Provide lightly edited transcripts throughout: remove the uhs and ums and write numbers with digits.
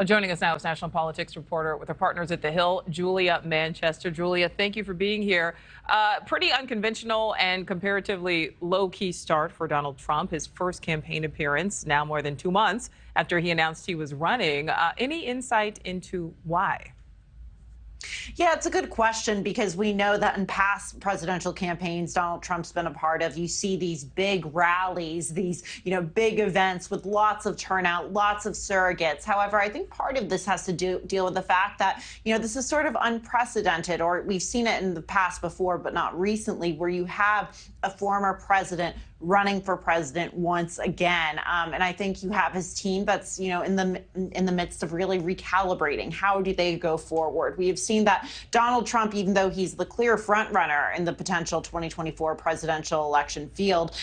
Well, joining us now is national politics reporter with our partners at The Hill, Julia Manchester. Julia, thank you for being here. Pretty unconventional and comparatively low-key start for Donald Trump, his first campaign appearance now more than 2 months after he announced he was running. Any insight into why? Yeah, it's a good question because we know that in past presidential campaigns Donald Trump's been a part of, you see these big rallies, these, big events with lots of turnout, lots of surrogates. However, I think part of this has to deal with the fact that, this is sort of unprecedented, or we've seen it in the past before, but not recently, where you have a former president running for president once again. And I think you have his team that's, in the midst of really recalibrating. How do they go forward? We have seen that Donald Trump, even though he's the clear front runner in the potential 2024 presidential election field,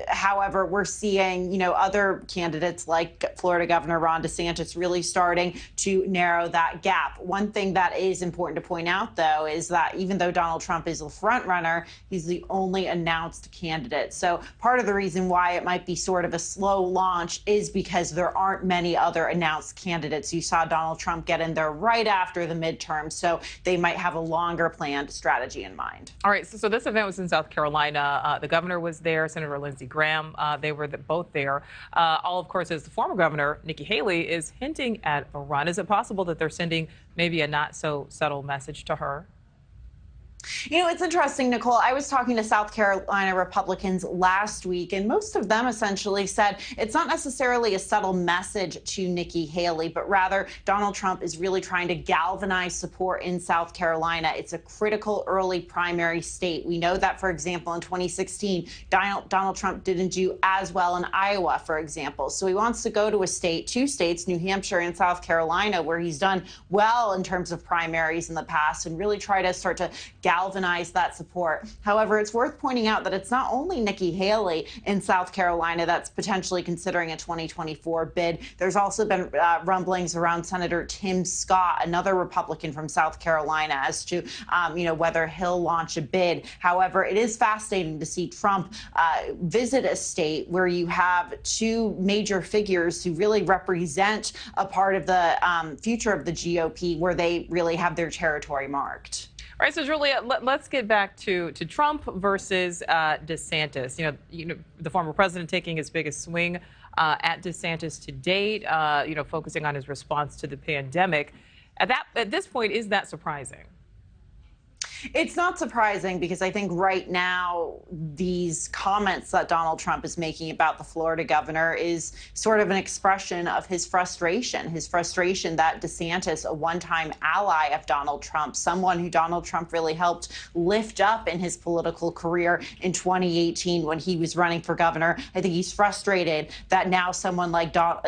however, we're seeing, other candidates like Florida Governor Ron DeSantis really starting to narrow that gap. One thing that is important to point out, though, is that even though Donald Trump is a front runner, he's the only announced candidate. So part of the reason why it might be sort of a slow launch is because there aren't many other announced candidates. You saw Donald Trump get in there right after the midterm, so they might have a longer planned strategy in mind. All right, so this event was in South Carolina. The governor was there, Senator Lindsey Graham. They were both there. All, of course, as the former governor, Nikki Haley, is hinting at a run. Is it possible that they're sending maybe a not so subtle message to her? It's interesting, Nichole. I was talking to South Carolina Republicans last week, and most of them essentially said it's not necessarily a subtle message to Nikki Haley, but rather Donald Trump is really trying to galvanize support in South Carolina. It's a critical early primary state. We know that, for example, in 2016, Donald Trump didn't do as well in Iowa, for example. So he wants to go to two states, New Hampshire and South Carolina, where he's done well in terms of primaries in the past, and really try to start to galvanize that support. However, it's worth pointing out that it's not only Nikki Haley in South Carolina that's potentially considering a 2024 bid. There's also been rumblings around Senator Tim Scott, another Republican from South Carolina, as to whether he'll launch a bid. However, it is fascinating to see Trump visit a state where you have two major figures who really represent a part of the future of the GOP, where they really have their territory marked. All right, so Julia, let's get back to Trump versus DeSantis. The former president taking his biggest swing at DeSantis to date. Focusing on his response to the pandemic. At this point, is that surprising? It's not surprising because I think right now these comments that Donald Trump is making about the Florida governor is sort of an expression of his frustration that DeSantis, a one-time ally of Donald Trump, someone who Donald Trump really helped lift up in his political career in 2018 when he was running for governor. I think he's frustrated that now someone like Ron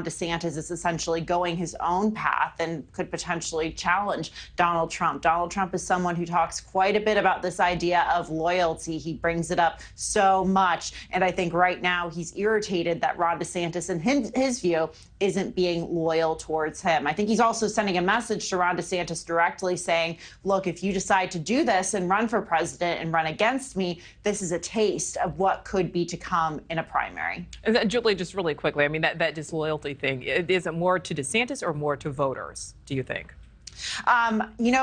DeSantis is essentially going his own path and could potentially challenge Donald Trump. Donald Trump is someone who talks quite a bit about this idea of loyalty. He brings it up so much. And I think right now he's irritated that Ron DeSantis, in his view, isn't being loyal towards him. I think he's also sending a message to Ron DeSantis directly saying, look, if you decide to do this and run for president and run against me, this is a taste of what could be to come in a primary. Julie, just really quickly, I mean, that disloyalty thing, is it more to DeSantis or more to voters, do you think?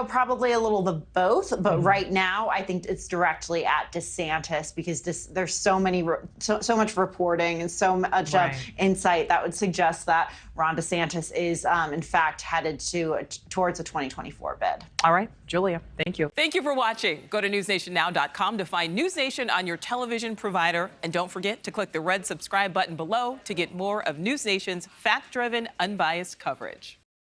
Probably a little of both, but right now I think it's directly at DeSantis because there's so much reporting and so much insight that would suggest that Ron DeSantis is in fact headed towards a 2024 bid. All right, Julia, thank you. Thank you for watching. Go to newsnationnow.com to find NewsNation on your television provider, and don't forget to click the red subscribe button below to get more of NewsNation's fact-driven, unbiased coverage.